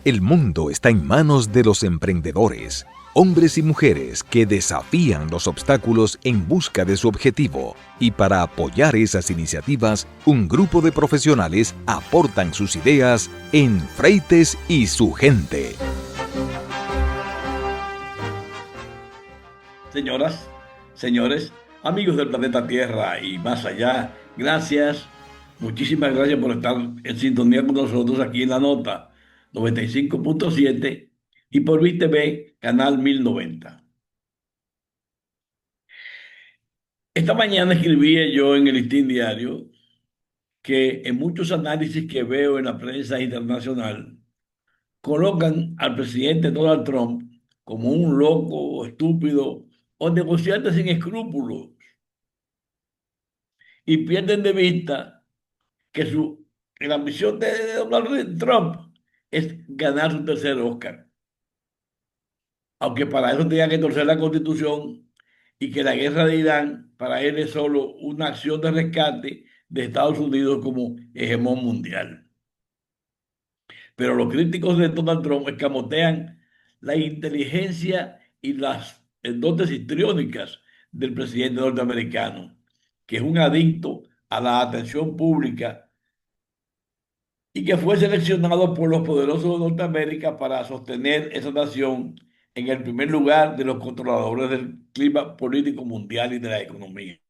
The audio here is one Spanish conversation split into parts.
El mundo está en manos de los emprendedores, hombres y mujeres que desafían los obstáculos en busca de su objetivo. Y para apoyar esas iniciativas, un grupo de profesionales aportan sus ideas en Freites y su gente. Señoras, señores, amigos del planeta Tierra y más allá, gracias, muchísimas gracias por estar en sintonía con nosotros aquí en La Nota 95.7 y por VTV, Canal 1090. Esta mañana escribía yo en el Listín Diario que en muchos análisis que veo en la prensa internacional, colocan al presidente Donald Trump como un loco, estúpido o negociante sin escrúpulos y pierden de vista que la ambición de Donald Trump es ganar su tercer Oscar, aunque para eso tenía que torcer la Constitución y que la guerra de Irán para él es solo una acción de rescate de Estados Unidos como hegemón mundial. Pero los críticos de Donald Trump escamotean la inteligencia y las dotes histriónicas del presidente norteamericano, que es un adicto a la atención pública y que fue seleccionado por los poderosos de Norteamérica para sostener esa nación en el primer lugar de los controladores del clima político mundial y de la economía.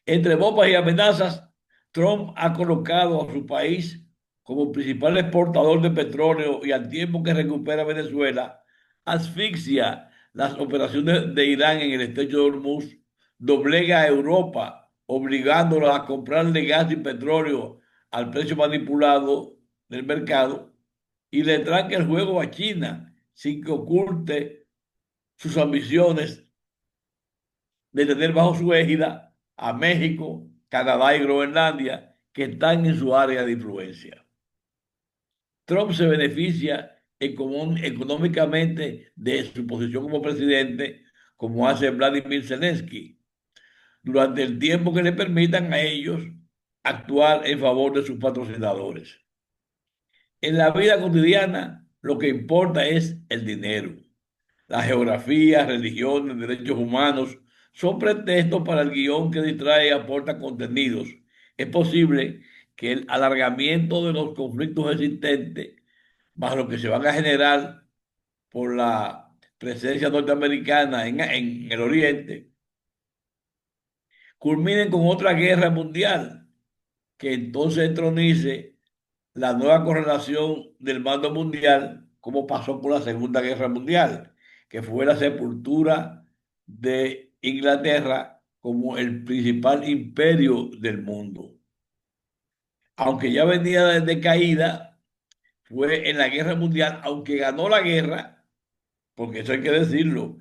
Entre bombas y amenazas, Trump ha colocado a su país como principal exportador de petróleo y al tiempo que recupera Venezuela, asfixia las operaciones de Irán en el estrecho de Hormuz, doblega a Europa, obligándola a comprarle gas y petróleo al precio manipulado del mercado y le tranca el juego a China sin que oculte sus ambiciones de tener bajo su égida a México, Canadá y Groenlandia, que están en su área de influencia. Trump se beneficia económicamente de su posición como presidente, como hace Vladimir Zelensky, durante el tiempo que le permitan a ellos actuar en favor de sus patrocinadores. En la vida cotidiana, lo que importa es el dinero. La geografía, religiones, derechos humanos son pretextos para el guión que distrae y aporta contenidos. Es posible que el alargamiento de los conflictos existentes, más lo que se van a generar por la presencia norteamericana en el Oriente, culminen con otra guerra mundial, que entonces entronice la nueva correlación del mando mundial, como pasó con la Segunda Guerra Mundial, que fue la sepultura de Inglaterra como el principal imperio del mundo. Aunque ya venía de caída, fue en la Guerra Mundial, aunque ganó la guerra, porque eso hay que decirlo,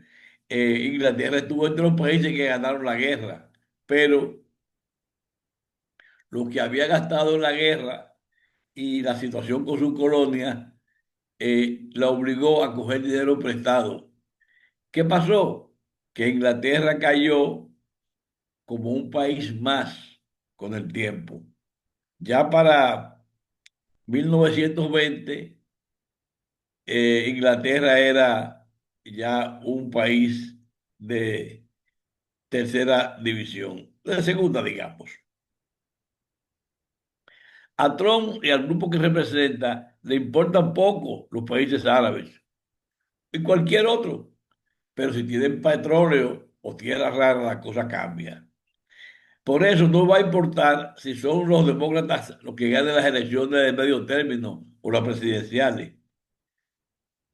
Inglaterra estuvo entre los países que ganaron la guerra, pero lo que había gastado en la guerra y la situación con su colonia la obligó a coger dinero prestado. ¿Qué pasó? Que Inglaterra cayó como un país más con el tiempo. Ya para 1920, Inglaterra era ya un país de tercera división, de segunda, digamos. A Trump y al grupo que representa le importan poco los países árabes y cualquier otro. Pero si tienen petróleo o tierra rara, la cosa cambia. Por eso no va a importar si son los demócratas los que ganen las elecciones de medio término o las presidenciales.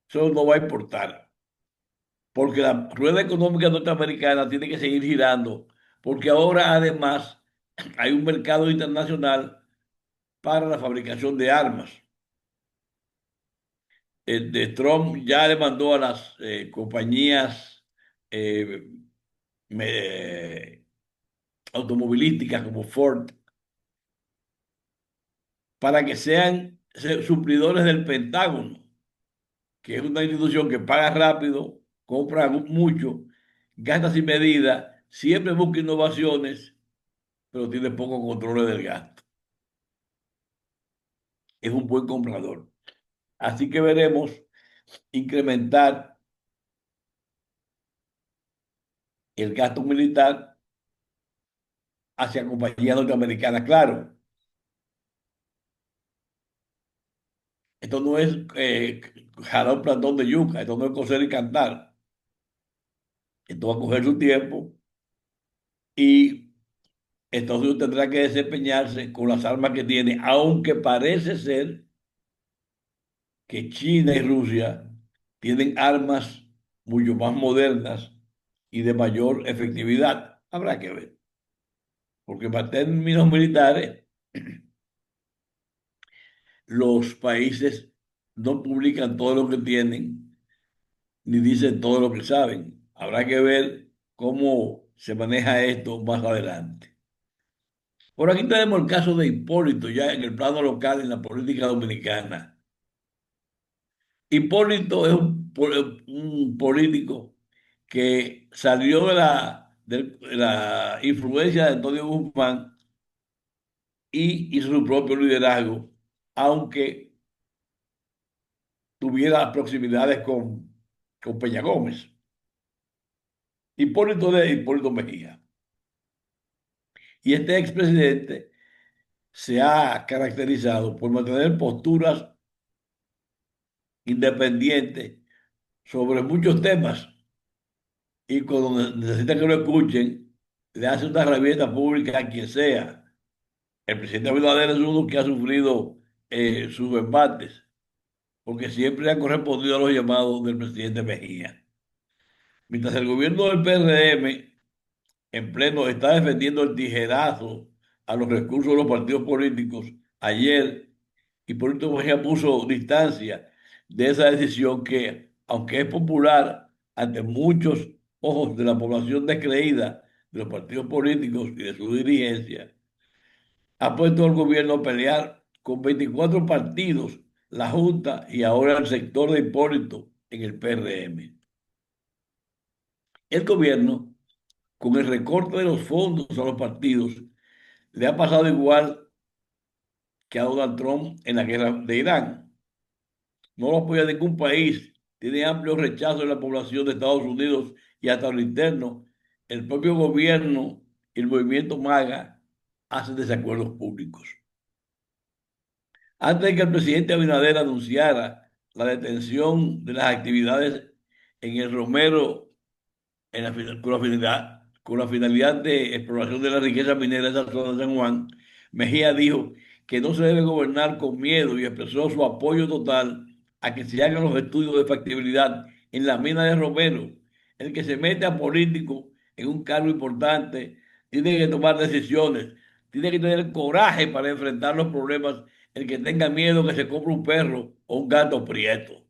Eso no va a importar, porque la rueda económica norteamericana tiene que seguir girando, porque ahora además hay un mercado internacional para la fabricación de armas. De Trump ya le mandó a las compañías eh, me- automovilísticas como Ford para que sean suplidores del Pentágono, que es una institución que paga rápido, compra mucho, gasta sin medida, siempre busca innovaciones, pero tiene poco control del gasto. es un buen comprador. Así que veremos incrementar el gasto militar hacia compañías norteamericanas. Claro, esto no es jalar un plantón de yuca, esto no es coser y cantar. Esto va a coger su tiempo y Estados Unidos tendrá que desempeñarse con las armas que tiene, aunque parece ser que China y Rusia tienen armas mucho más modernas y de mayor efectividad. Habrá que ver, porque para términos militares, los países no publican todo lo que tienen ni dicen todo lo que saben. Habrá que ver cómo se maneja esto más adelante. Por aquí tenemos el caso de Hipólito, ya en el plano local, en la política dominicana. Hipólito es un político que salió de la influencia de Antonio Guzmán y hizo su propio liderazgo, aunque tuviera proximidades con Peña Gómez. Hipólito de Hipólito Mejía. Y este expresidente se ha caracterizado por mantener posturas independientes sobre muchos temas y cuando necesita que lo escuchen, le hace una herramienta pública a quien sea. El presidente Abinader es uno que ha sufrido sus embates, porque siempre ha correspondido a los llamados del presidente Mejía. Mientras el gobierno del PRM en pleno está defendiendo el tijerazo a los recursos de los partidos políticos, ayer Hipólito Mejía puso distancia de esa decisión que, aunque es popular ante muchos ojos de la población descreída de los partidos políticos y de su dirigencia, ha puesto al gobierno a pelear con 24 partidos, la Junta y ahora el sector de Hipólito en el PRM. El gobierno, con el recorte de los fondos a los partidos, le ha pasado igual que a Donald Trump en la guerra de Irán. No lo apoya ningún país, tiene amplio rechazo en la población de Estados Unidos y hasta lo interno. El propio gobierno y el movimiento MAGA hacen desacuerdos públicos. Antes de que el presidente Abinader anunciara la detención de las actividades en el Romero con la finalidad de exploración de la riqueza minera de esa zona de San Juan, Mejía dijo que no se debe gobernar con miedo y expresó su apoyo total a que se hagan los estudios de factibilidad en la mina de Romero. El que se mete a político en un cargo importante tiene que tomar decisiones, tiene que tener coraje para enfrentar los problemas. El que tenga miedo que se compre un perro o un gato prieto.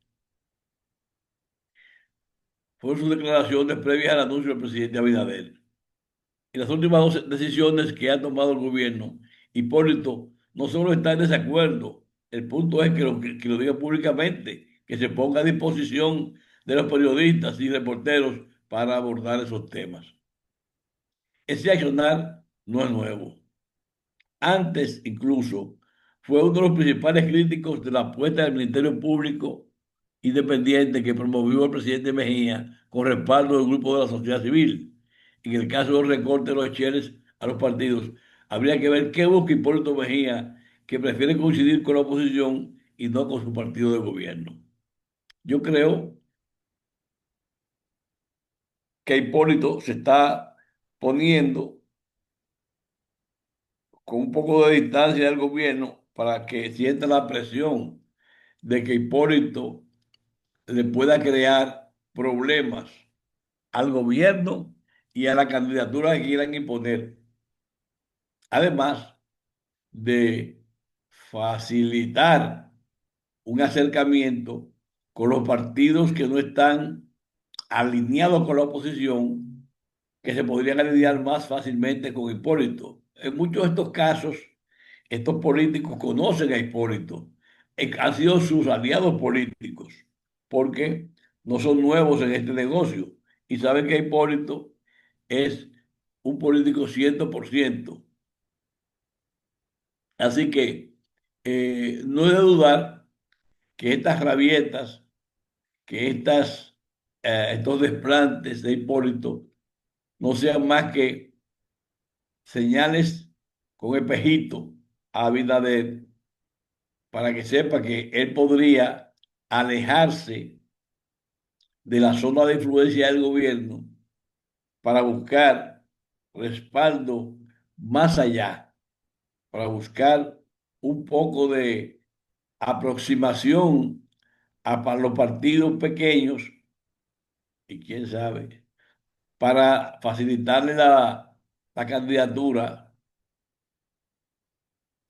Fueron sus declaraciones previas al anuncio del presidente Abinader. En las últimas dos decisiones que ha tomado el gobierno, Hipólito no solo está en desacuerdo, el punto es que lo diga públicamente, que se ponga a disposición de los periodistas y reporteros para abordar esos temas. Ese accionar no es nuevo. Antes, incluso, fue uno de los principales críticos de la apuesta del Ministerio Público Independiente que promovió el presidente Mejía con respaldo del grupo de la sociedad civil. En el caso del recorte de los cheles a los partidos, habría que ver qué busca Hipólito Mejía, que prefiere coincidir con la oposición y no con su partido de gobierno. Yo creo que Hipólito se está poniendo con un poco de distancia del gobierno para que sienta la presión de que Hipólito le pueda crear problemas al gobierno y a la candidatura que quieran imponer. Además de facilitar un acercamiento con los partidos que no están alineados con la oposición, que se podrían alinear más fácilmente con Hipólito. En muchos de estos casos, estos políticos conocen a Hipólito, han sido sus aliados políticos, porque no son nuevos en este negocio y saben que Hipólito es un político 100%. Así que no es de dudar que estas rabietas, que estos desplantes de Hipólito no sean más que señales con espejito a Abinader para que sepa que él podría alejarse de la zona de influencia del gobierno para buscar respaldo más allá, para buscar un poco de aproximación los partidos pequeños y quién sabe, para facilitarle la candidatura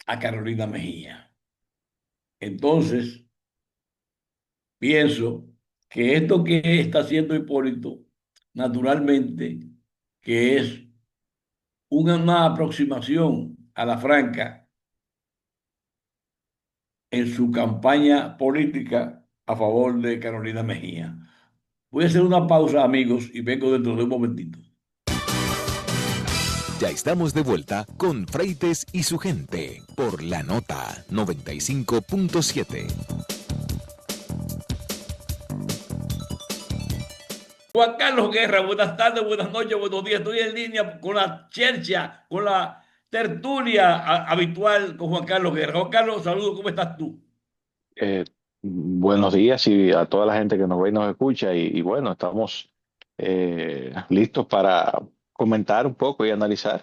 a Carolina Mejía. Entonces, pienso que esto que está haciendo Hipólito, naturalmente, que es una aproximación a la franca en su campaña política a favor de Carolina Mejía. Voy a hacer una pausa, amigos, y vengo dentro de un momentito. Ya estamos de vuelta con Freites y su gente por la nota 95.7. Juan Carlos Guerra, buenas tardes, buenas noches, buenos días. Estoy en línea con la chercha, con la tertulia habitual con Juan Carlos Guerra. Juan Carlos, saludos, ¿cómo estás tú? Eh, Buenos días y a toda la gente que nos ve y nos escucha. Y bueno, estamos listos para comentar un poco y analizar.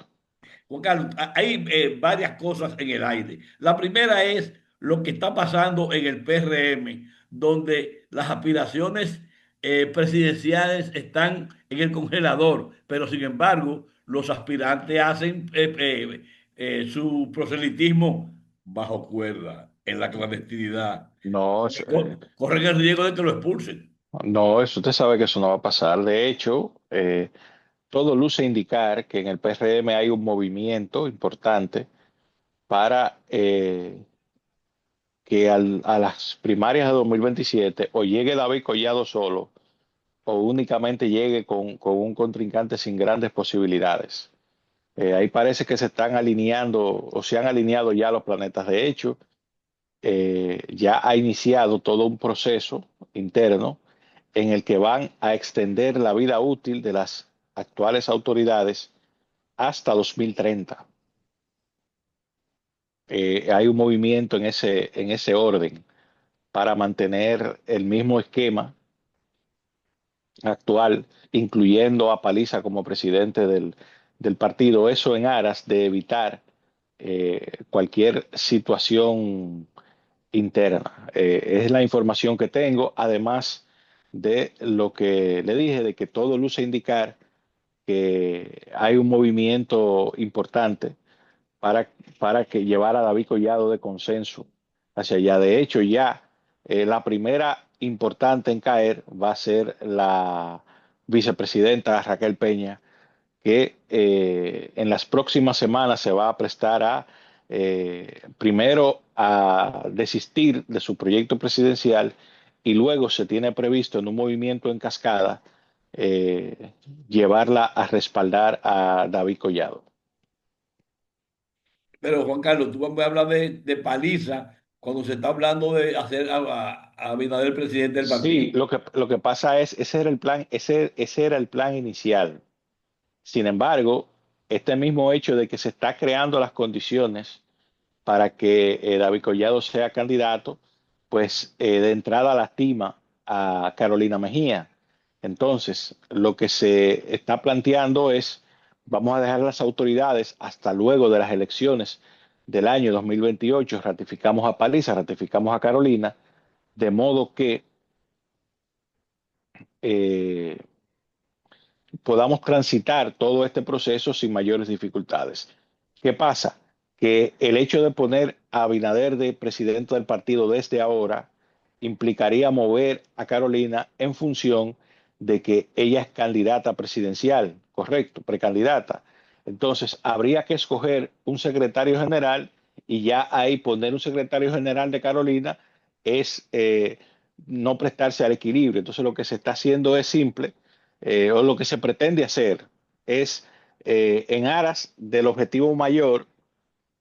Juan Carlos, hay varias cosas en el aire. La primera es lo que está pasando en el PRM, donde las aspiraciones presidenciales están en el congelador, pero sin embargo, los aspirantes hacen su proselitismo bajo cuerda, en la clandestinidad. No, Corren el riesgo de que lo expulsen. no, eso usted sabe que eso no va a pasar. De hecho, todo luce indicar que en el PRM hay un movimiento importante para que a las primarias de 2027 o llegue David Collado solo o únicamente llegue con un contrincante sin grandes posibilidades. Ahí parece que se están alineando o se han alineado ya los planetas. De hecho, ya ha iniciado todo un proceso interno en el que van a extender la vida útil de las actuales autoridades hasta 2030. Hay un movimiento en ese orden para mantener el mismo esquema actual, incluyendo a Paliza como presidente del partido. Eso en aras de evitar cualquier situación interna. Es la información que tengo, además de lo que le dije, de que todo luce indicar que hay un movimiento importante para, para que llevara a David Collado de consenso hacia allá. De hecho, ya la primera importante en caer va a ser la vicepresidenta Raquel Peña, que en las próximas semanas se va a prestar a, primero, a desistir de su proyecto presidencial y luego se tiene previsto en un movimiento en cascada llevarla a respaldar a David Collado. Pero Juan Carlos, tú me hablas de paliza cuando se está hablando de hacer a Abinader presidente del partido. Sí, lo que pasa es, ese era el plan, ese era el plan inicial. Sin embargo, este mismo hecho de que se está creando las condiciones para que David Collado sea candidato, pues de entrada lastima a Carolina Mejía. Entonces, lo que se está planteando es, vamos a dejar las autoridades hasta luego de las elecciones del año 2028, ratificamos a Paliza, ratificamos a Carolina, de modo que eh, podamos transitar todo este proceso sin mayores dificultades. ¿Qué pasa? Que el hecho de poner a Abinader de presidente del partido desde ahora implicaría mover a Carolina en función de que ella es candidata presidencial, correcto, precandidata. Entonces, habría que escoger un secretario general y ya ahí poner un secretario general de Carolina es no prestarse al equilibrio. Entonces, lo que se está haciendo es simple, o lo que se pretende hacer es, en aras del objetivo mayor,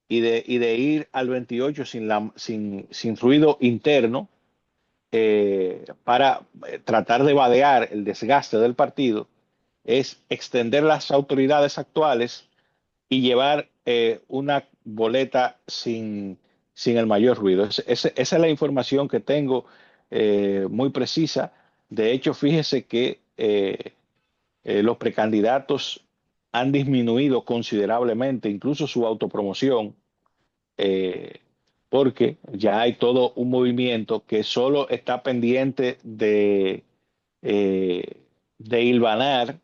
y de ir al 28 sin ruido interno, para tratar de vadear el desgaste del partido, es extender las autoridades actuales y llevar una boleta sin el mayor ruido. Esa es la información que tengo, muy precisa. De hecho, fíjese que los precandidatos han disminuido considerablemente, incluso su autopromoción, eh, porque ya hay todo un movimiento que solo está pendiente eh, de hilvanar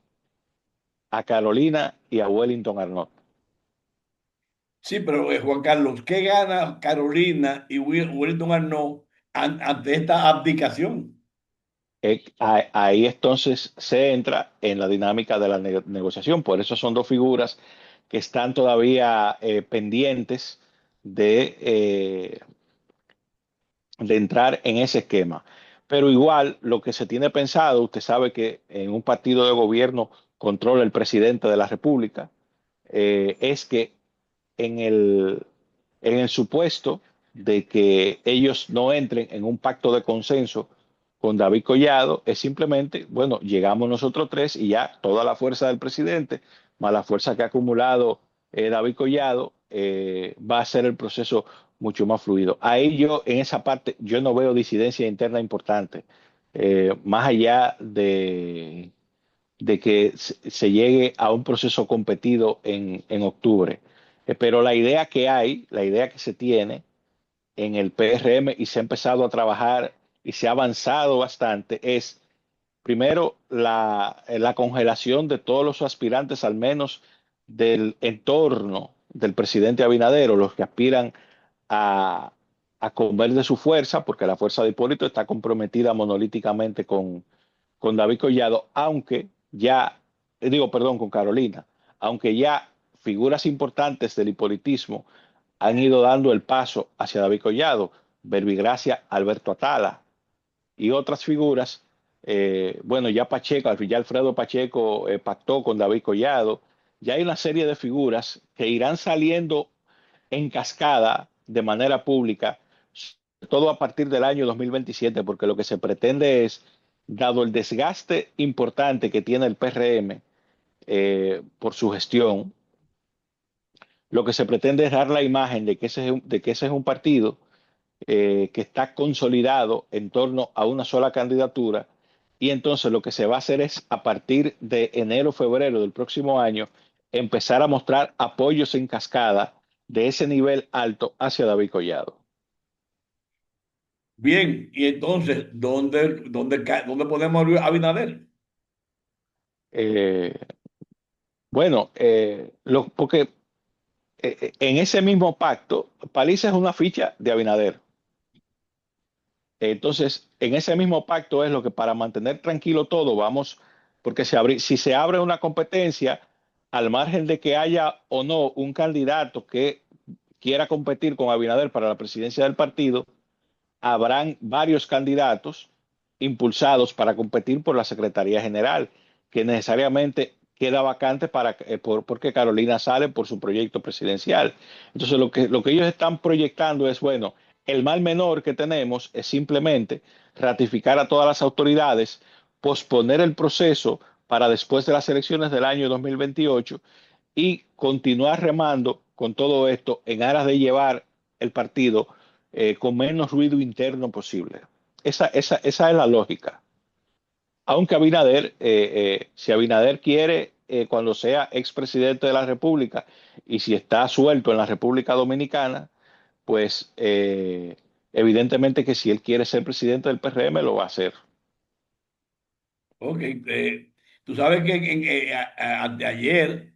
a Carolina y a Wellington Arnott. Sí, pero Juan Carlos, ¿qué gana Carolina y Wellington Arnault ante esta abdicación? Ahí entonces se entra en la dinámica de la negociación. Por eso son dos figuras que están todavía pendientes de entrar en ese esquema. Pero igual, lo que se tiene pensado, usted sabe que en un partido de gobierno controla el presidente de la República, es que en el supuesto de que ellos no entren en un pacto de consenso con David Collado, es simplemente, bueno, llegamos nosotros tres y ya toda la fuerza del presidente, más la fuerza que ha acumulado David Collado, va a ser el proceso mucho más fluido. Ahí yo, en esa parte, yo no veo disidencia interna importante, más allá de que se llegue a un proceso competido en octubre. Pero la idea que hay, la idea que se tiene en el PRM y se ha empezado a trabajar y se ha avanzado bastante es, primero, la congelación de todos los aspirantes, al menos del entorno del presidente Abinadero, los que aspiran a, a comer de su fuerza, porque la fuerza de Hipólito está comprometida monolíticamente con David Collado, aunque ya, digo, perdón, con Carolina, aunque ya figuras importantes del hipolitismo han ido dando el paso hacia David Collado, Verbigracia, Alberto Atala y otras figuras. Bueno, ya Pacheco, ya Alfredo Pacheco pactó con David Collado. Ya hay una serie de figuras que irán saliendo en cascada de manera pública, todo a partir del año 2027, porque lo que se pretende es, dado el desgaste importante que tiene el PRM por su gestión, lo que se pretende es dar la imagen de que ese es un partido que está consolidado en torno a una sola candidatura, y entonces lo que se va a hacer es, a partir de enero, febrero del próximo año, empezar a mostrar apoyos en cascada de ese nivel alto hacia David Collado. Bien, y entonces, ¿dónde ponemos a Abinader? Eh, bueno, porque en ese mismo pacto, Paliza es una ficha de Abinader. Entonces, en ese mismo pacto es lo que, para mantener tranquilo todo, vamos, porque si se abre una competencia, al margen de que haya o no un candidato que quiera competir con Abinader para la presidencia del partido, habrán varios candidatos impulsados para competir por la Secretaría General, que necesariamente queda vacante porque Carolina sale por su proyecto presidencial. Entonces, lo que ellos están proyectando es, bueno, el mal menor que tenemos es simplemente ratificar a todas las autoridades, posponer el proceso para después de las elecciones del año 2028 y continuar remando con todo esto en aras de llevar el partido con menos ruido interno posible. Esa es la lógica. Aunque si Abinader quiere, cuando sea expresidente de la República y si está suelto en la República Dominicana, pues evidentemente que si él quiere ser presidente del PRM lo va a hacer. Ok, tú sabes que anteayer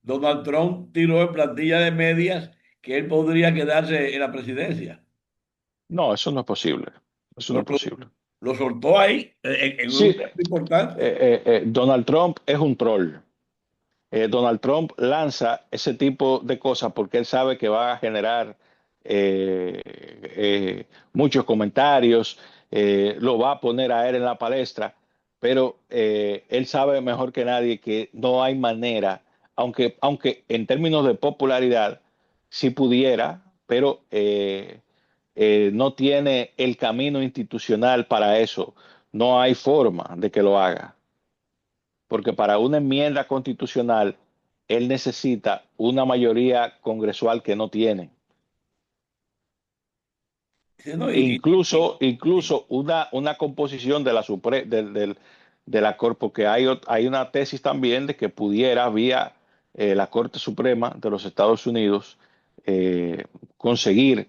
Donald Trump tiró en plantilla de medias que él podría quedarse en la presidencia. No, eso no es posible. Eso no Lo, es posible. lo soltó ahí en Sí, un momento importante. Donald Trump es un troll. Donald Trump lanza ese tipo de cosas porque él sabe que va a generar muchos comentarios, lo va a poner a él en la palestra, pero él sabe mejor que nadie que no hay manera, aunque en términos de popularidad, sí pudiera, pero no tiene el camino institucional para eso. No hay forma de que lo haga, porque para una enmienda constitucional él necesita una mayoría congresual que no tiene. Sí, no, E incluso, sí. incluso una composición de la, de la Corte, porque hay una tesis también de que pudiera, vía la Corte Suprema de los Estados Unidos, conseguir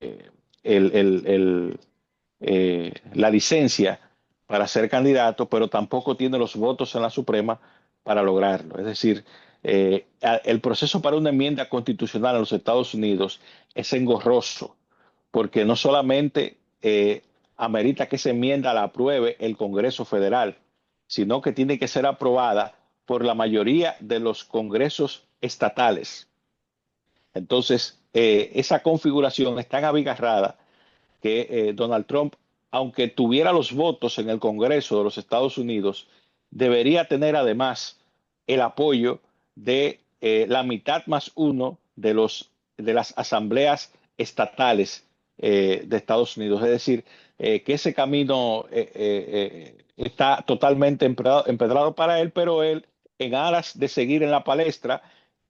eh, la licencia para ser candidato, pero tampoco tiene los votos en la Suprema para lograrlo. Es decir, el proceso para una enmienda constitucional en los Estados Unidos es engorroso, porque no solamente amerita que esa enmienda la apruebe el Congreso Federal, sino que tiene que ser aprobada por la mayoría de los congresos estatales. Entonces, esa configuración es tan abigarrada que Donald Trump, aunque tuviera los votos en el Congreso de los Estados Unidos, debería tener además el apoyo de la mitad más uno de las asambleas estatales de Estados Unidos. Es decir, que ese camino está totalmente empedrado para él, pero él, en aras de seguir en la palestra,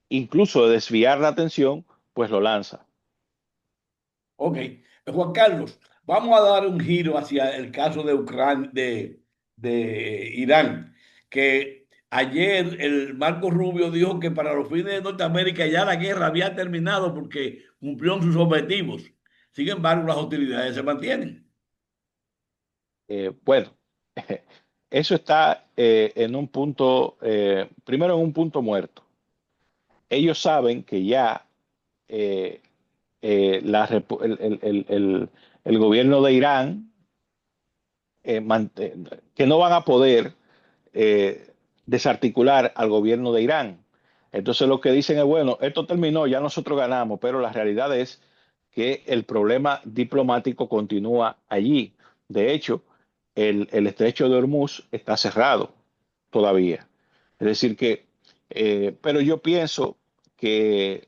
incluso de desviar la atención, pues lo lanza. Ok. Juan Carlos, vamos a dar un giro hacia el caso de Ucrania, de Irán, que ayer el Marco Rubio dijo que para los fines de Norteamérica ya la guerra había terminado porque cumplió sus objetivos. Sin embargo, las hostilidades se mantienen. Bueno, eso está en un punto, primero en un punto muerto. Ellos saben que ya eh, el gobierno de Irán, que no van a poder desarticular al gobierno de Irán. Entonces lo que dicen es, bueno, esto terminó, ya nosotros ganamos, pero la realidad es que el problema diplomático continúa allí. De hecho, el estrecho de Hormuz está cerrado todavía. Es decir, que, pero yo pienso que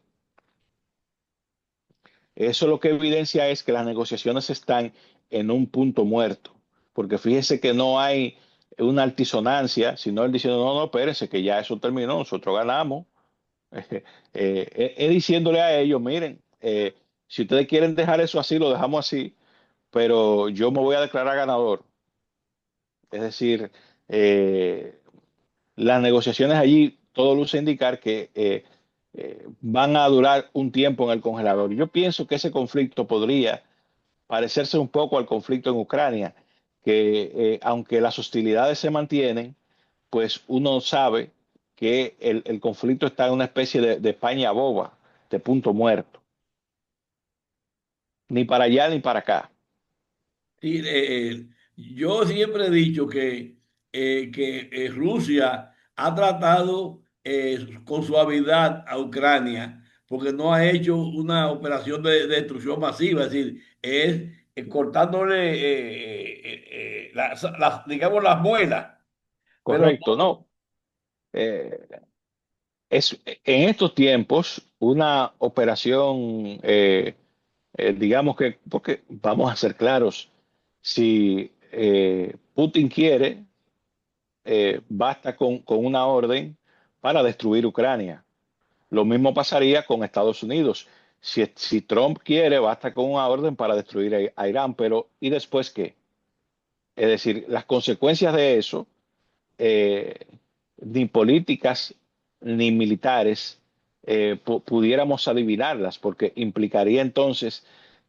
eso lo que evidencia es que las negociaciones están en un punto muerto, porque fíjese que no hay una altisonancia, sino él diciendo, no, no, espérense, que ya eso terminó, nosotros ganamos. Diciéndole a ellos, miren, si ustedes quieren dejar eso así, lo dejamos así, pero yo me voy a declarar ganador. Es decir, eh, las negociaciones allí, todo luce indicar que van a durar un tiempo en el congelador. Yo pienso que ese conflicto podría parecerse un poco al conflicto en Ucrania, que aunque las hostilidades se mantienen, pues uno sabe que el conflicto está en una especie de España boba, de punto muerto, ni para allá ni para acá. Sí, yo siempre he dicho que Rusia ha tratado con suavidad a Ucrania porque no ha hecho una operación de destrucción masiva, es decir, es cortándole, digamos, las muelas, pero Correcto, no. Eh, en estos tiempos una operación, digamos que, porque vamos a ser claros, si Putin quiere, basta con una orden para destruir Ucrania. Lo mismo pasaría con Estados Unidos. Si Trump quiere, basta con una orden para destruir a Irán, pero ¿y después qué? Es decir, las consecuencias de eso, eh, ni políticas ni militares, pudiéramos adivinarlas, porque implicaría entonces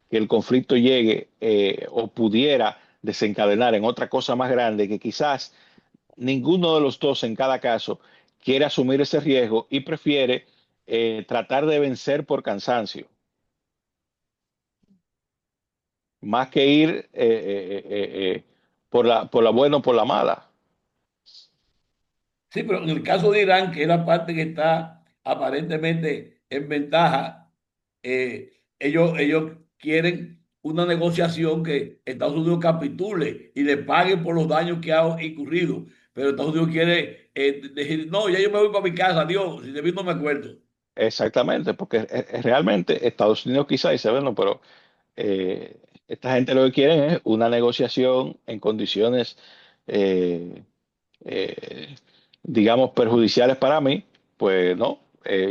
que el conflicto llegue o pudiera desencadenar en otra cosa más grande que quizás ninguno de los dos en cada caso quiere asumir ese riesgo y prefiere tratar de vencer por cansancio, más que ir por la buena o por la mala. sí, pero en el caso de Irán, que es la parte que está aparentemente en ventaja, ellos quieren una negociación que Estados Unidos capitule y le pague por los daños que ha incurrido. Pero Estados Unidos quiere decir, no, ya yo me voy para mi casa, Dios, si de mí no me acuerdo. exactamente, porque realmente Estados Unidos quizá dice, bueno, pero esta gente lo que quieren es una negociación en condiciones, eh, eh, digamos, perjudiciales para mí. Pues no,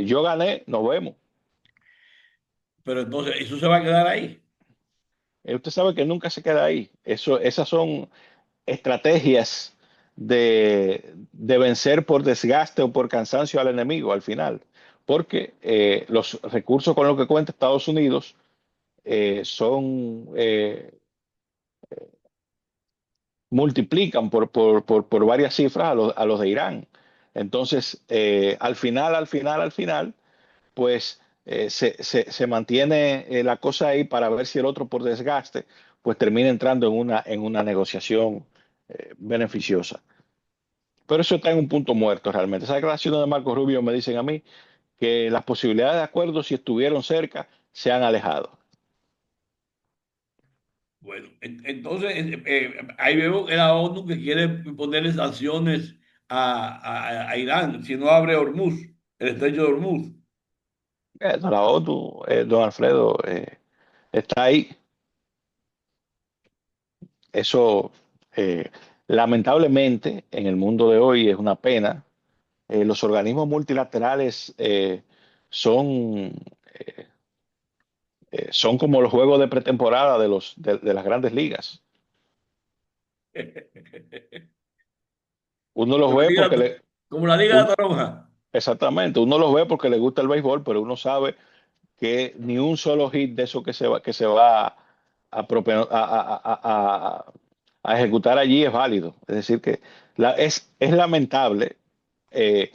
yo gané, nos vemos. Pero entonces eso se va a quedar ahí. Usted sabe que nunca se queda ahí. Esas son estrategias de vencer por desgaste o por cansancio al enemigo al final, porque los recursos con los que cuenta Estados Unidos son multiplican por varias cifras a los de Irán. Entonces, al final, pues se mantiene la cosa ahí para ver si el otro por desgaste, pues termina entrando en una negociación beneficiosa. Pero eso está en un punto muerto realmente. Esas declaraciones de Marco Rubio me dicen a mí que las posibilidades de acuerdo, si estuvieron cerca, se han alejado. Bueno, entonces ahí veo que la ONU que quiere ponerle sanciones a Irán si no abre Hormuz, el estrecho de Hormuz. La ONU, don Alfredo, está ahí. Eso, lamentablemente, en el mundo de hoy es una pena. Los organismos multilaterales son, son como los juegos de pretemporada de las grandes ligas. Uno los Como la ve Liga, porque le, como la Liga de un- la Toronja. exactamente, uno los ve porque le gusta el béisbol, pero uno sabe que ni un solo hit de eso que se va a ejecutar allí es válido. Es decir, que es lamentable, eh,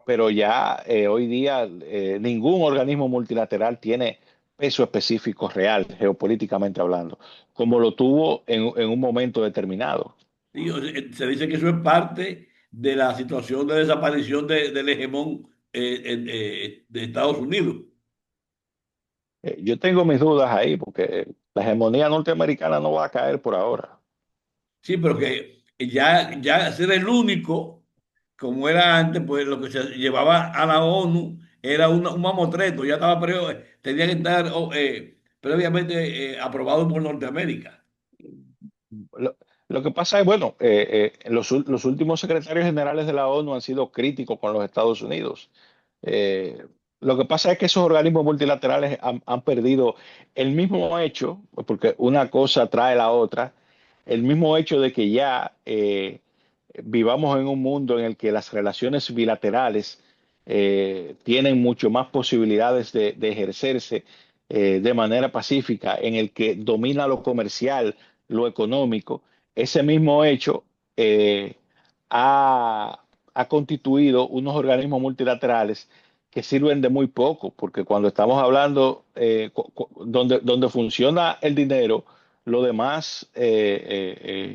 pero ya hoy día ningún organismo multilateral tiene peso específico real, geopolíticamente hablando, como lo tuvo en un momento determinado. Sí, se dice que eso es parte de la situación de desaparición del hegemón de Estados Unidos. Yo tengo mis dudas ahí, porque la hegemonía norteamericana no va a caer por ahora. Sí, pero que ya ser el único, como era antes, pues lo que se llevaba a la ONU era un mamotreto, ya estaba tenía que estar previamente aprobado por Norteamérica. Lo que pasa es, bueno, los últimos secretarios generales de la ONU han sido críticos con los Estados Unidos. Eh, lo que pasa es que esos organismos multilaterales han perdido el mismo hecho, porque una cosa trae la otra, el mismo hecho de que ya vivamos en un mundo en el que las relaciones bilaterales tienen mucho más posibilidades de ejercerse de manera pacífica, en el que domina lo comercial, lo económico. Ese mismo hecho eh, ha, ha constituido unos organismos multilaterales que sirven de muy poco, porque cuando estamos hablando donde funciona el dinero, lo demás queda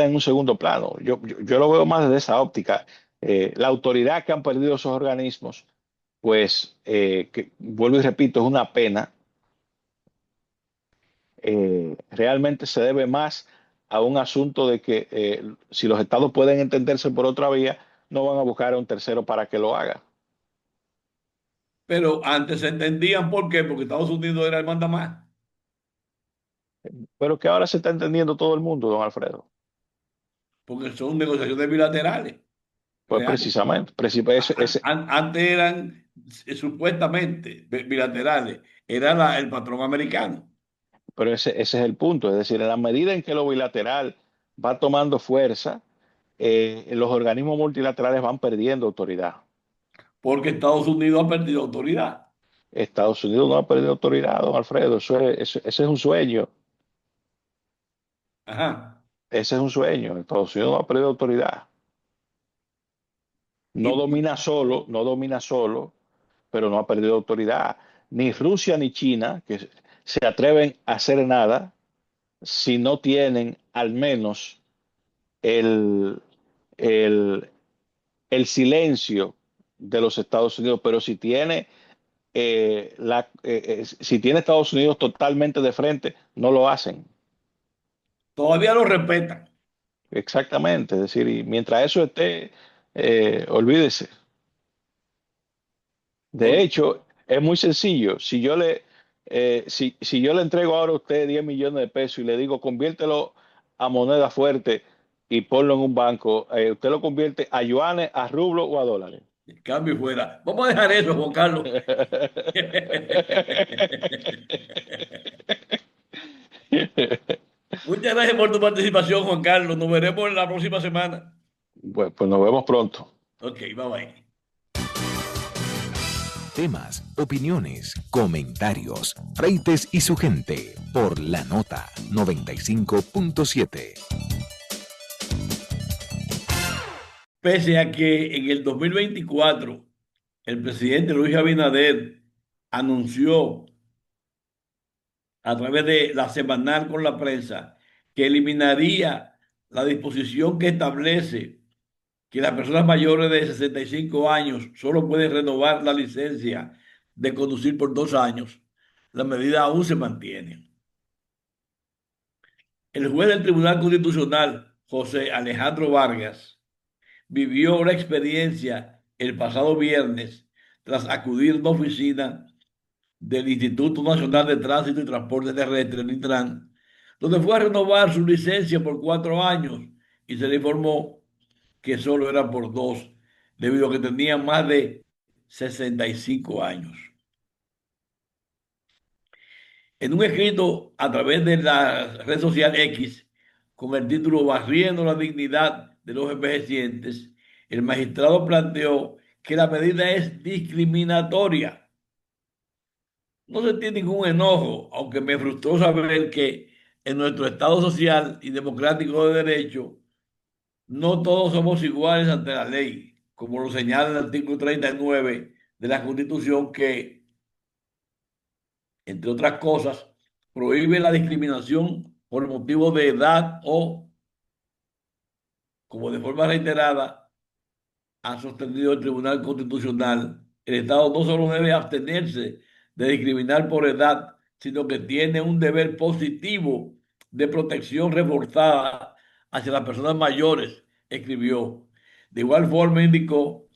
en un segundo plano. Yo lo veo más desde esa óptica. La autoridad que han perdido esos organismos, pues, vuelvo y repito, es una pena. Realmente se debe más a un asunto de que si los estados pueden entenderse por otra vía, no van a buscar a un tercero para que lo haga. Pero antes se entendían por qué, porque Estados Unidos era el mandamás, Pero que ahora se está entendiendo todo el mundo, don Alfredo. porque son negociaciones bilaterales, Pues reales. precisamente, Antes eran supuestamente bilaterales, era el patrón americano, pero ese es el punto. Es decir, en la medida en que lo bilateral va tomando fuerza, los organismos multilaterales van perdiendo autoridad. porque Estados Unidos ha perdido autoridad. Estados Unidos no ha perdido autoridad, don Alfredo. Ese es un sueño. Ajá. Ese es un sueño. Estados Unidos no ha perdido autoridad. Y, No domina solo, pero no ha perdido autoridad. Ni Rusia ni China, que se atreven a hacer nada si no tienen al menos el, el, el silencio de los Estados Unidos, pero si tiene Estados Unidos totalmente de frente, no lo hacen. todavía lo respetan. Exactamente, es decir, y mientras eso esté, olvídese. De hecho, es muy sencillo. Si yo le entrego ahora a usted 10 millones de pesos y le digo conviértelo a moneda fuerte y ponlo en un banco, usted lo convierte a yuanes, a rublos o a dólares. Cambio fuera. Vamos a dejar eso, Juan Carlos. Muchas gracias por tu participación, Juan Carlos. Nos veremos la próxima semana. Bueno, pues nos vemos pronto. Ok, bye bye. Temas, opiniones, comentarios, Freites y su gente por la nota 95.7. Pese a que en el 2024 el presidente Luis Abinader anunció a través de la semanal con la prensa que eliminaría la disposición que establece que las personas mayores de 65 años solo pueden renovar la licencia de conducir por 2 años, la medida aún se mantiene. El juez del Tribunal Constitucional, José Alejandro Vargas, vivió una experiencia el pasado viernes tras acudir a una oficina del Instituto Nacional de Tránsito y Transporte Terrestre, el Intran, donde fue a renovar su licencia por 4 años y se le informó que solo era por 2, debido a que tenía más de 65 años. En un escrito a través de la red social X, con el título Barriendo la dignidad de los envejecientes, el magistrado planteó que la medida es discriminatoria. No sentí ningún enojo, aunque me frustró saber que en nuestro Estado social y democrático de derecho, no todos somos iguales ante la ley, como lo señala el artículo 39 de la Constitución, que, entre otras cosas, prohíbe la discriminación por motivo de edad o, como de forma reiterada ha sostenido el Tribunal Constitucional, el Estado no solo debe abstenerse de discriminar por edad, sino que tiene un deber positivo de protección reforzada hacia las personas mayores, escribió. De igual forma indicó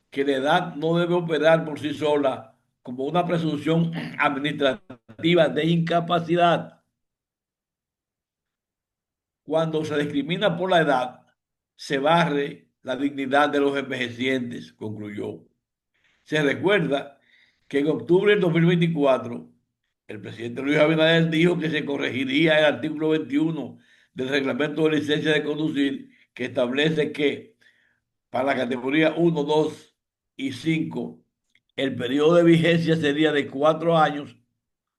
que la edad no debe operar por sí sola como una presunción administrativa de incapacidad. Cuando se discrimina por la edad, se barre la dignidad de los envejecientes, concluyó. Se recuerda que en octubre del 2024, el presidente Luis Abinader dijo que se corregiría el artículo 21 del reglamento de licencia de conducir, que establece que para la categoría 1, 2 y 5, el periodo de vigencia sería de 4 años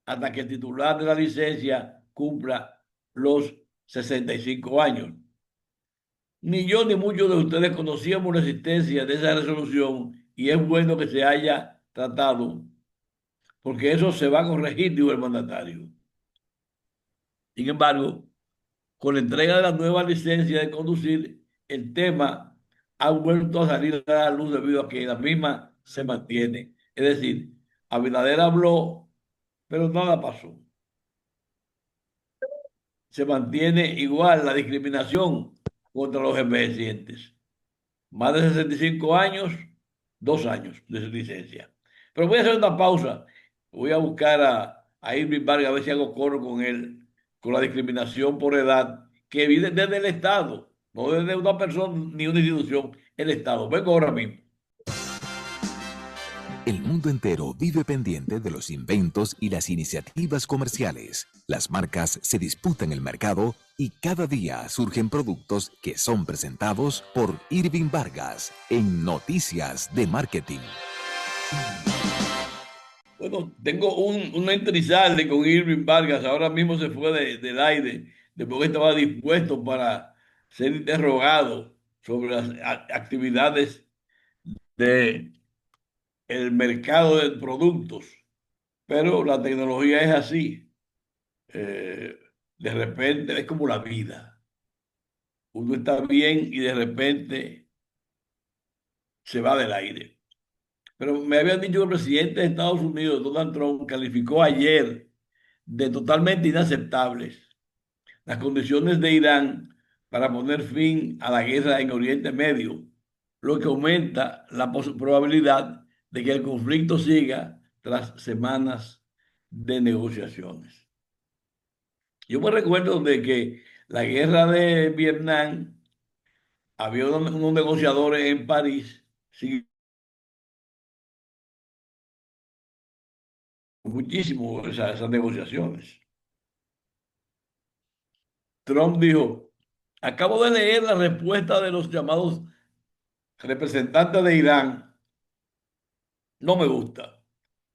hasta que el titular de la licencia cumpla los 65 años. Ni yo ni muchos de ustedes conocíamos la existencia de esa resolución y es bueno que se haya tratado porque eso se va a corregir, dijo el mandatario. Sin embargo, con la entrega de la nueva licencia de conducir, el tema ha vuelto a salir a la luz debido a que la misma se mantiene. Es decir, Abinader habló, pero nada pasó. Se mantiene igual la discriminación contra los envejecientes. Más de 65 años, 2 años de su licencia. Pero voy a hacer una pausa. Voy a buscar a Irving Vargas a ver si hago coro con él, con la discriminación por edad, que viene desde el Estado, no desde una persona ni una institución, el Estado. Vengo ahora mismo. El mundo entero vive pendiente de los inventos y las iniciativas comerciales. Las marcas se disputan el mercado y cada día surgen productos que son presentados por Irving Vargas en Noticias de Marketing. Bueno, tengo una entrevista con Irving Vargas. Ahora mismo se fue del aire, después que estaba dispuesto para ser interrogado sobre las actividades del mercado de productos. Pero la tecnología es así. Eh, de repente es como la vida. Uno está bien y de repente se va del aire. Pero me habían dicho que el presidente de Estados Unidos, Donald Trump, calificó ayer de totalmente inaceptables las condiciones de Irán para poner fin a la guerra en Oriente Medio, lo que aumenta la probabilidad de que el conflicto siga tras semanas de negociaciones. Yo me recuerdo de que la guerra de Vietnam, había unos negociadores en París, sí, muchísimo esas negociaciones. Trump dijo, acabo de leer la respuesta de los llamados representantes de Irán. No me gusta.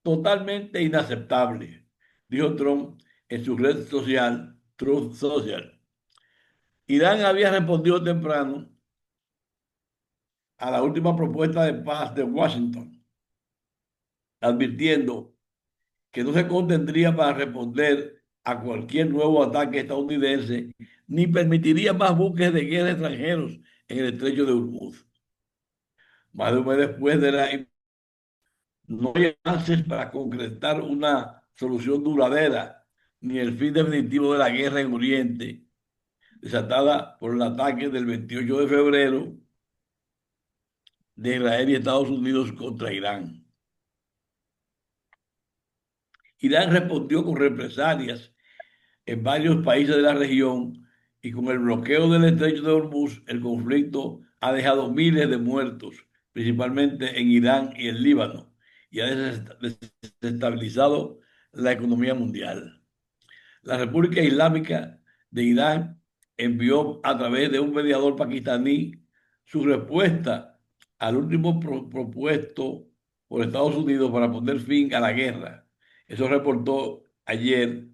Totalmente inaceptable, dijo Trump en su red social, Truth Social. Irán había respondido temprano a la última propuesta de paz de Washington, advirtiendo que no se contendría para responder a cualquier nuevo ataque estadounidense, ni permitiría más buques de guerra extranjeros en el estrecho de Hormuz. Más de un mes después de la... No hay avances para concretar una solución duradera, ni el fin definitivo de la guerra en Oriente, desatada por el ataque del 28 de febrero de Israel y Estados Unidos contra Irán. Irán respondió con represalias en varios países de la región y con el bloqueo del estrecho de Hormuz, el conflicto ha dejado miles de muertos, principalmente en Irán y el Líbano, y ha desestabilizado la economía mundial. La República Islámica de Irán envió a través de un mediador pakistaní su respuesta al último propuesto por Estados Unidos para poner fin a la guerra. Eso reportó ayer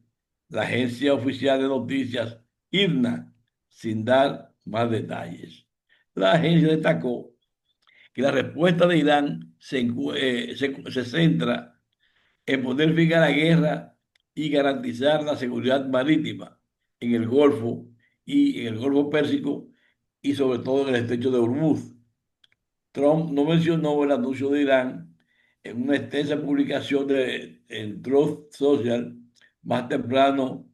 la agencia oficial de noticias IRNA, sin dar más detalles. La agencia destacó que la respuesta de Irán se centra en poner fin a la guerra y garantizar la seguridad marítima en el Golfo y en el Golfo Pérsico y sobre todo en el estrecho de Hormuz. Trump no mencionó el anuncio de Irán en una extensa publicación en Truth Social más temprano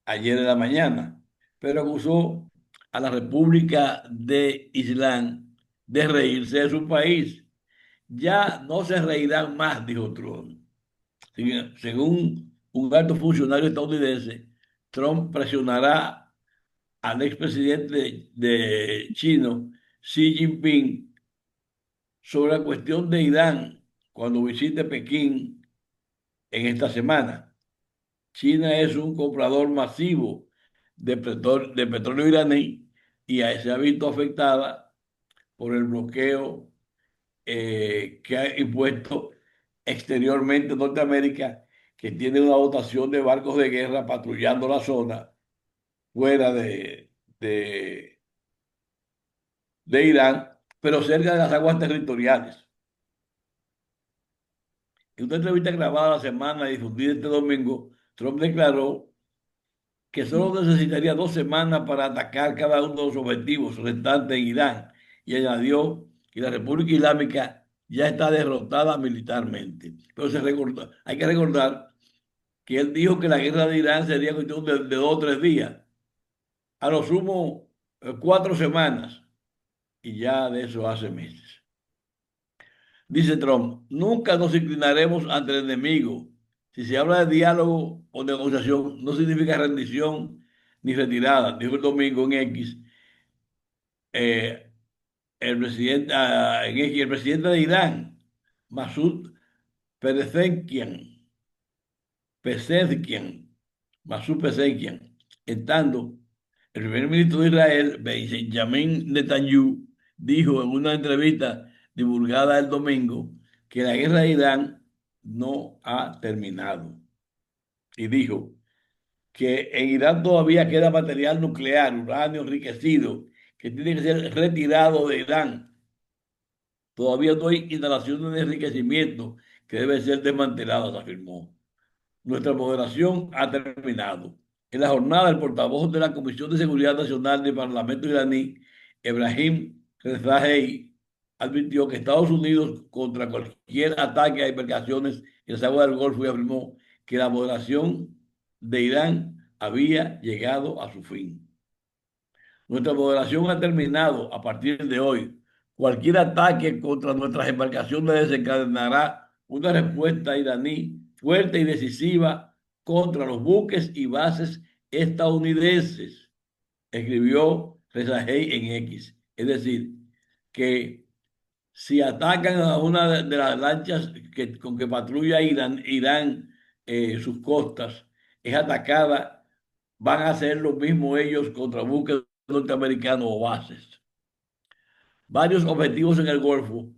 ayer en la mañana, pero acusó a la República de Islam de reírse de su país. Ya no se reirán más, dijo Trump. Según un alto funcionario estadounidense, Trump presionará al expresidente de chino, Xi Jinping, sobre la cuestión de Irán cuando visite Pekín en esta semana. China es un comprador masivo de petróleo iraní y se ha visto afectada por el bloqueo que ha impuesto exteriormente Norteamérica, que tiene una dotación de barcos de guerra patrullando la zona fuera de Irán, pero cerca de las aguas territoriales. En una entrevista grabada la semana y difundida este domingo, Trump declaró que solo necesitaría 2 semanas para atacar cada uno de los objetivos restantes en Irán y añadió que la República Islámica ya está derrotada militarmente. Pero hay que recordar que él dijo que la guerra de Irán sería cuestión de 2 o 3 días, a lo sumo 4 semanas, y ya de eso hace meses. Dice Trump, nunca nos inclinaremos ante el enemigo. Si se habla de diálogo o negociación, no significa rendición ni retirada, dijo el domingo en X. El presidente de Irán, Masoud Pezeshkian, Masoud Pezeshkian, estando el primer ministro de Israel, Benjamin Netanyahu, dijo en una entrevista divulgada el domingo que la guerra de Irán no ha terminado. Y dijo que en Irán todavía queda material nuclear, uranio enriquecido, que tiene que ser retirado de Irán. Todavía no hay instalaciones de enriquecimiento que deben ser desmanteladas, afirmó. Nuestra moderación ha terminado. En la jornada, el portavoz de la Comisión de Seguridad Nacional del Parlamento iraní, Ebrahim Rezaian, advirtió que Estados Unidos contra cualquier ataque a embarcaciones en las aguas del Golfo y afirmó que la moderación de Irán había llegado a su fin. Nuestra moderación ha terminado a partir de hoy, Cualquier ataque contra nuestras embarcaciones desencadenará una respuesta iraní fuerte y decisiva contra los buques y bases estadounidenses, escribió Reza Hey en X. Es decir, que si atacan a una de las lanchas con que patrulla Irán sus costas, es atacada, van a hacer lo mismo ellos contra buques norteamericanos o bases. Varios objetivos en el Golfo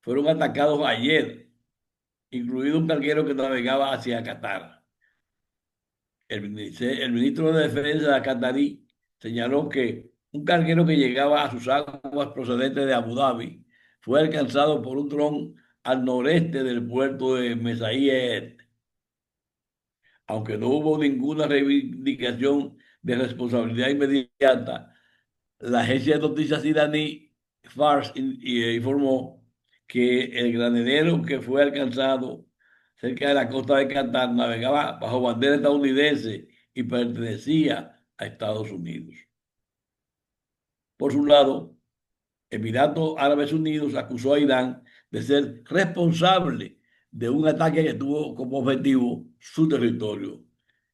fueron atacados ayer, incluido un carguero que navegaba hacia Qatar. El ministro de Defensa catarí señaló que un carguero que llegaba a sus aguas procedente de Abu Dhabi fue alcanzado por un dron al noreste del puerto de Mesaíed. Aunque no hubo ninguna reivindicación de responsabilidad inmediata, la agencia de noticias iraní Fars informó que el granadero que fue alcanzado cerca de la costa de Qatar navegaba bajo bandera estadounidense y pertenecía a Estados Unidos. Por su lado, Emiratos Árabes Unidos acusó a Irán de ser responsable de un ataque que tuvo como objetivo su territorio.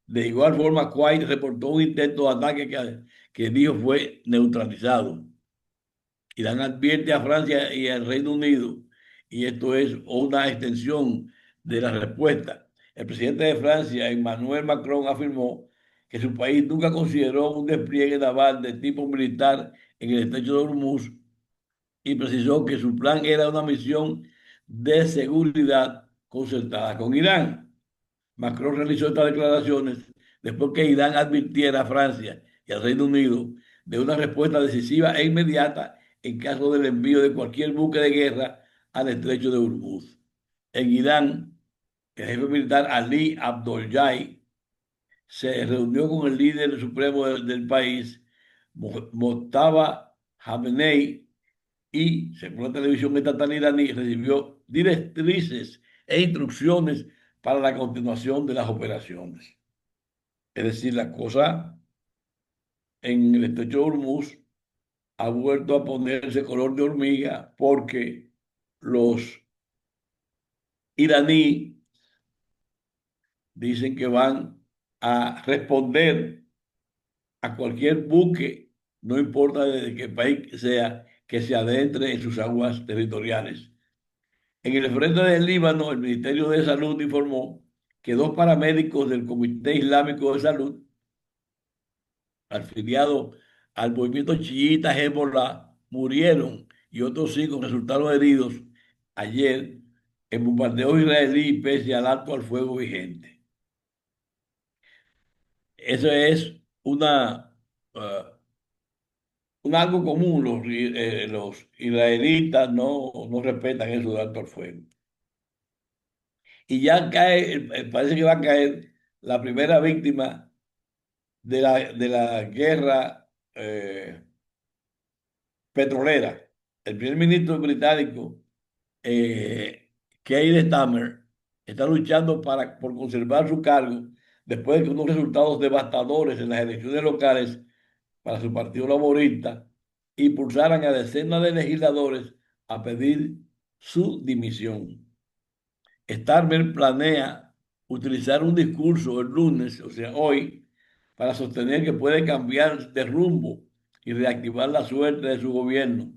De igual forma, Kuwait reportó un intento de ataque que dijo fue neutralizado. Irán advierte a Francia y al Reino Unido, y esto es una extensión de la respuesta. El presidente de Francia, Emmanuel Macron, afirmó que su país nunca consideró un despliegue naval de tipo militar en el estrecho de Hormuz y precisó que su plan era una misión de seguridad concertada con Irán. Macron realizó estas declaraciones después que Irán advirtiera a Francia y al Reino Unido de una respuesta decisiva e inmediata en caso del envío de cualquier buque de guerra al estrecho de Hormuz. En Irán, el jefe militar Ali Abdollahi se reunió con el líder supremo del país, Mojtaba Khamenei, y, según la televisión estatal iraní, recibió directrices e instrucciones para la continuación de las operaciones. Es decir, la cosa en el estrecho de Hormuz ha vuelto a ponerse color de hormiga porque los iraníes dicen que van a responder a cualquier buque, no importa de qué país sea, que se adentre en sus aguas territoriales. En el frente del Líbano, el Ministerio de Salud informó que dos paramédicos del Comité Islámico de Salud, afiliados al movimiento chiita Hezbollah, murieron y otros 5 resultaron heridos ayer en bombardeo israelí pese al alto al fuego vigente. Eso es algo común. Los israelitas no respetan eso de alto al fuego. Y ya cae, parece que va a caer la primera víctima de la guerra petrolera. El primer ministro británico, Keir Starmer, está luchando por conservar su cargo después de que unos resultados devastadores en las elecciones locales para su partido laborista impulsaran a decenas de legisladores a pedir su dimisión. Starmer planea utilizar un discurso el lunes, o sea, hoy, para sostener que puede cambiar de rumbo y reactivar la suerte de su gobierno,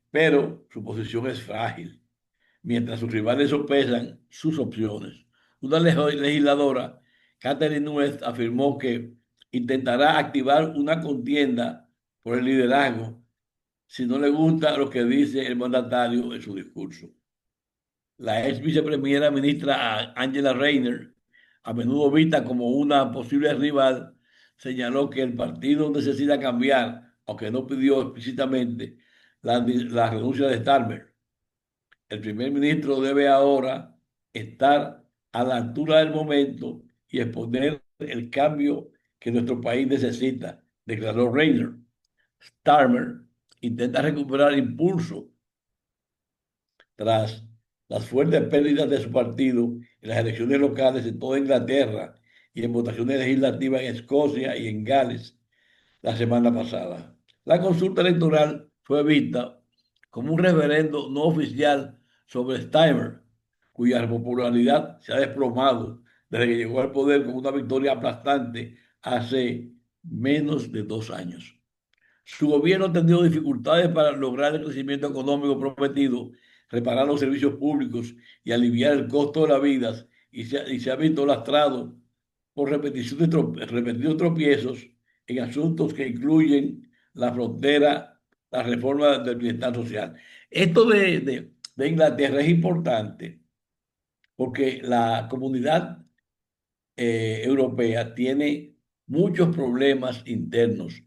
pero su posición es frágil, mientras sus rivales sopesan sus opciones. Una legisladora, Catherine West, afirmó que intentará activar una contienda por el liderazgo si no le gusta lo que dice el mandatario en su discurso. La ex vicepremiera ministra Angela Rayner, a menudo vista como una posible rival, señaló que el partido necesita cambiar, aunque no pidió explícitamente la renuncia de Starmer. El primer ministro debe ahora estar a la altura del momento y exponer el cambio que nuestro país necesita, declaró Rayner. Starmer intenta recuperar impulso tras las fuertes pérdidas de su partido en las elecciones locales en toda Inglaterra y en votaciones legislativas en Escocia y en Gales la semana pasada. La consulta electoral fue vista como un referendo no oficial sobre Steinmeier, cuya popularidad se ha desplomado desde que llegó al poder con una victoria aplastante hace menos de 2 años. Su gobierno ha tenido dificultades para lograr el crecimiento económico prometido, reparar los servicios públicos y aliviar el costo de la vida, y se ha visto lastrado por repetidos tropiezos en asuntos que incluyen la frontera, la reforma del bienestar social. Esto de Inglaterra es importante porque la comunidad europea tiene muchos problemas internos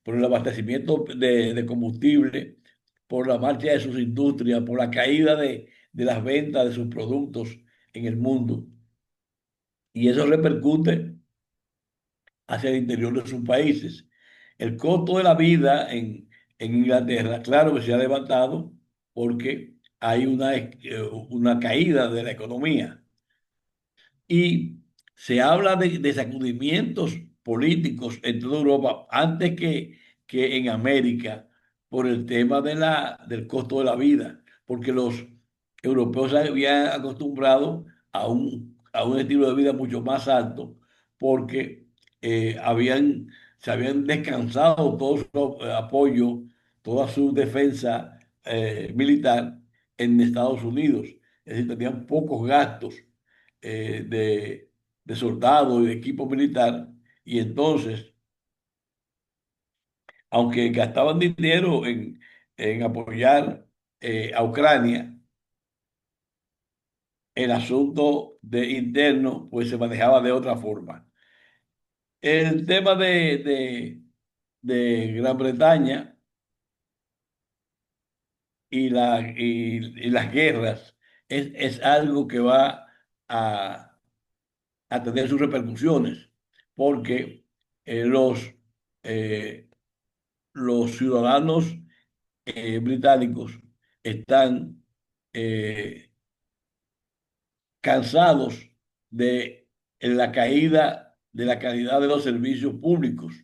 por el abastecimiento de combustible, por la marcha de sus industrias, por la caída de las ventas de sus productos en el mundo. Y eso repercute hacia el interior de sus países. El costo de la vida en Inglaterra, claro que se ha levantado porque hay una caída de la economía. Y se habla de sacudimientos políticos en toda Europa antes que en América por el tema del costo de la vida, porque los europeos se habían acostumbrado a un estilo de vida mucho más alto, porque se habían descansado todo su apoyo, toda su defensa militar en Estados Unidos. Es decir, tenían pocos gastos de soldados y de equipo militar, y entonces, aunque gastaban dinero en apoyar a Ucrania, el asunto de interno pues se manejaba de otra forma. El tema de Gran Bretaña y las guerras es algo que va a, a tener sus repercusiones, porque eh, los, eh, los ciudadanos británicos están eh, cansados de la caída de la calidad de los servicios públicos,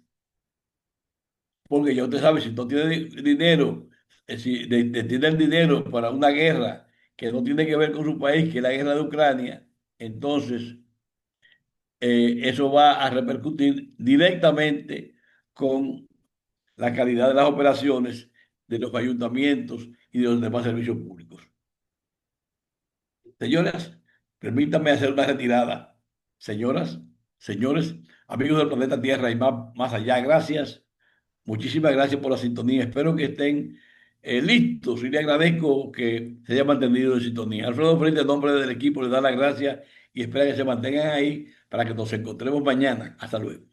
porque ya usted sabe, si no tiene dinero, si tiene el dinero para una guerra que no tiene que ver con su país, que es la guerra de Ucrania, entonces eso va a repercutir directamente con la calidad de las operaciones de los ayuntamientos y de los demás servicios públicos. Señoras, permítanme hacer una retirada. Señoras, señores, amigos del planeta Tierra y más allá, gracias. Muchísimas gracias por la sintonía. Espero que estén listos y le agradezco que se haya mantenido en sintonía. Alfredo Frente, en nombre del equipo, le da las gracias y espera que se mantengan ahí para que nos encontremos mañana. Hasta luego.